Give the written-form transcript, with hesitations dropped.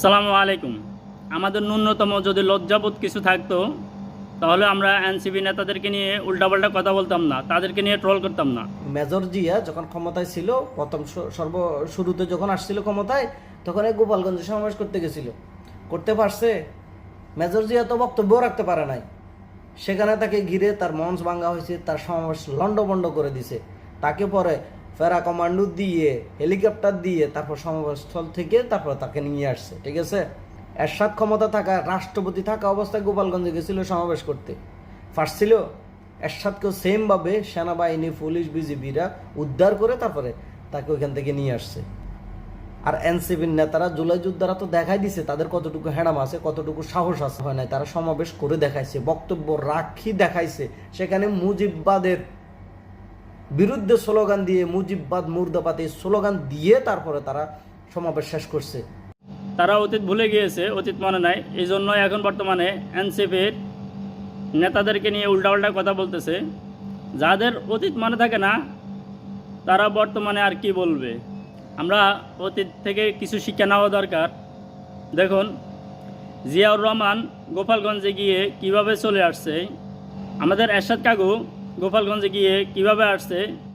সালামু আলাইকুম। আমাদের ন্যূনতম যদি লজ্জাবোধ কিছু থাকতো তাহলে আমরা এনসিপি নেতাদেরকে নিয়ে উল্টাপাল্টা কথা বলতাম না, তাদেরকে নিয়ে ট্রল করতাম না। মেজর জিয়া যখন ক্ষমতায় ছিল, প্রথম শুরুতে যখন আসছিল ক্ষমতায়, তখন এই গোপালগঞ্জে সমাবেশ করতে গেছিল। করতে পারছে? মেজর জিয়া তো বক্তব্য রাখতে পারে নাই। সেখানে তাকে ঘিরে তার মঞ্চ ভাঙ্গা হয়েছে, তার সমাবেশ লন্ডভন্ড করে দিছে। তাকে পরে ফেরা কমান্ডো দিয়ে, হেলিকপ্টার দিয়ে তারপর সমাবেশস্থল থেকে তারপর তাকে নিয়ে আসছে। ঠিক আছে, এরশাদ ক্ষমতা থাকা, রাষ্ট্রপতি থাকা অবস্থায় গোপালগঞ্জে গেছিল সমাবেশ করতে, পারছিল? এরশাদকেও সেমভাবে সেনাবাহিনী, পুলিশ, বিজিবিরা উদ্ধার করে তারপরে তাকে ওইখান থেকে নিয়ে আসছে। আর এনসিপির নেতারা, জুলাই যোদ্ধারা তো দেখাই দিছে তাদের কতটুকু হ্যাডাম আছে, কতটুকু সাহস আছে। হয় নাই, তারা সমাবেশ করে দেখাইছে, বক্তব্য রাখি দেখাইছে। সেখানে মুজিববাদের বিরুদ্ধে স্লোগান দিয়ে, মুজিববাদ মুর্দাবাদ এই স্লোগান দিয়ে তারপরে তারা সমাবেশ শেষ করছে। তারা অতীত ভুলে গিয়েছে, অতীত মনে নাই, এই জন্য এখন বর্তমানে এনসিপির নেতাদেরকে নিয়ে উল্টাপাল্টা কথা বলতেছে। যাদের অতীত মনে থাকে না তারা বর্তমানে আর কি বলবে। আমরা অতীত থেকে কিছু শিক্ষা নেওয়া দরকার। দেখুন, জিয়াউর রহমান গোপালগঞ্জে গিয়ে কিভাবে চলে আসছে, আমাদের এরশাদ কাকু গোপালগঞ্জে গিয়ে কিভাবে আসছে,